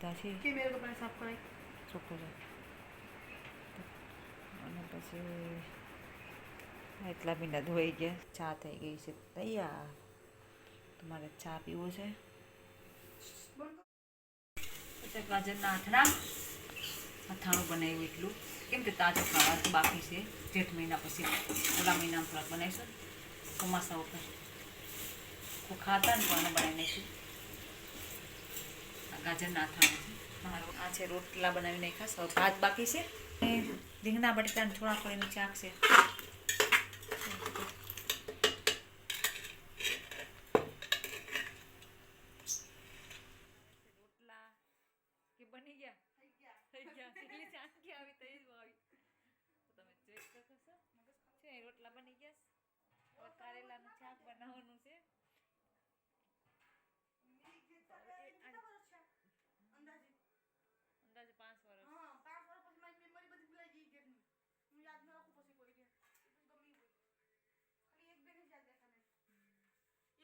લીધા છે કે મેરે કપડા સાફ કરાય ચોખ્ખું છે અને પછી એટલા મીંડા ધોઈ ગયા, ચા થઈ ગઈ છે તૈયાર. તમારે ચા પીવો છે? પછી ગાજરના અથાણું બનાવ્યું એટલું, કેમ કે તાજું ખાવા બાકી છે. જેઠ મહિના પછી ઓલા મહિનામાં થોડાક બનાવીશું ચોમાસા ઉપર ખાતા ને તો બનાવી નાખીશું. ગાજરના અથાણું છે મારું. આ છે રોટલા બનાવી નાખ્યા, ભાત બાકી છે. રીંગણા બટેટાને થોડા થોડીનું શાક છે. રોટલા કે બની ગયા? થઈ ગયા. કેટલી ચાંકી આવી થઈ આવી તો તમે ચેક કરશો. છે રોટલા બની ગયા. હવે કારેલાનું શાક બનાવવાનું છે. અંદાજે 5 વર્ષ. હા 5 વર્ષ પછી મારી મેમરી બધી ભૂલાઈ ગઈ ઘરની. હું યાદ ન રાખું પછી કોઈ દે ગમી હોય ખાલી એક બેને જ યાદ રાખા મેં.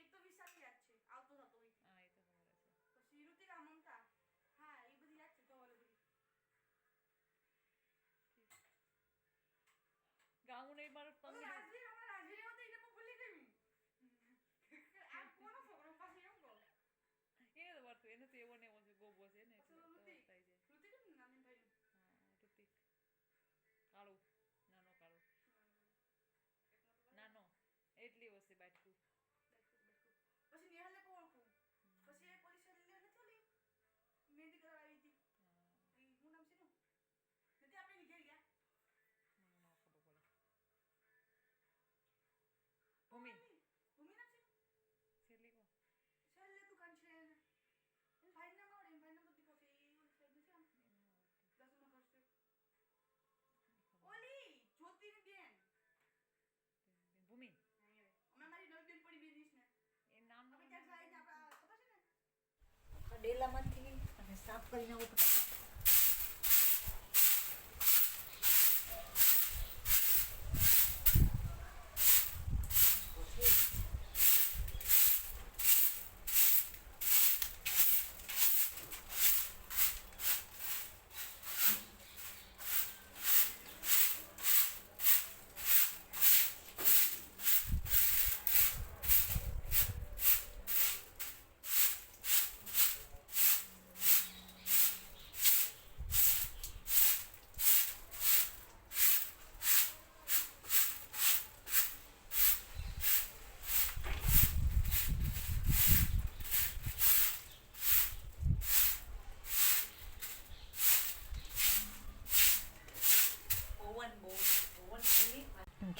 એક તો વિશાલ યાદ છે, આવતો થતો હોય. હા એ તો ખબર છે. પછી ઋતિકા મમતા, હા એ બધી યાદ છે. તો ઓલે બધી ગાઉન એ મારું પંગડી રાજવીર હતો એને હું ભૂલી ગઈ. આ કોનો છોકરો પાછી એમ કહો. એને તો વર્તું એને તો એવો ને એવો છે, ગોબો છે ને એટલે તો ઋતિક થાય છે. ઋતિક ને નામ એમ ભાઈ. હા ઋતિક કાળું, નાનો કાળો નાનો એટલી વસ્તી બાટકું. પછી નેહાલે પણ ઓળખું. પછી એ પોલીસ વાળી નથી ઓલી મહેંદી કરવા આવી હતી. હું નામ છે ને નથી આપણે ઘેર ગયા. મને ન ખબર પડે. ભૂમિ ભૂમિ નામ છે છેલ્લી કો છેલ્લે દુકાન છે એને ભાઈ નામ આવડે. ભાઈ નામ તો દીપો છે. એ ઓલી સાઈડ નથી આમ 10 નંબર છે ઓલી જ્યોતિની બેન ભૂમિ. અમે મારી નવી બેન પડી બેનીશ ને એ નામ આપણે ક્યાં જાય ને આપણા ખબર છે ને ડેલામાંથી અને સાફ કરીને આવું ફટાફટ.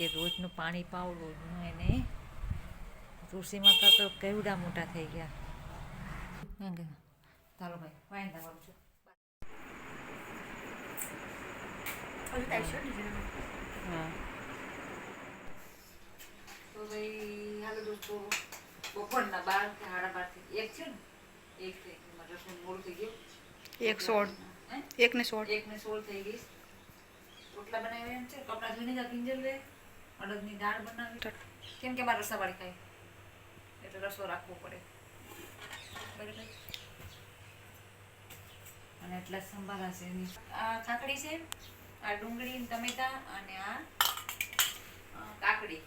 કે રોજનું પાણી પાવ રોજનું એને. તુલસી માતા તો કેવડા મોટા થઈ ગયા. ચાલો ભાઈ વાઈન દવાનું છું. હા તો ભાઈ હાલો દોસ્તો, બપોરના 12 કે 12:30 1 થયો ને. 1 થઈ ગયું મારે રસોઈ મોડું થઈ ગયું. 1:16 થઈ ગઈ. રોટલા બનાવ્યા એમ છે, કપડાં ધોઈને જા કિંજલ રે. અડદની દાળ બનાવી કેમ કે મારે રસાવાળી ખાય એટલે રસો રાખવો પડે બરાબર. અને એટલા સંભારા છે. આ કાકડી છે, આ ડુંગળી ટમેટા અને આ કાકડી.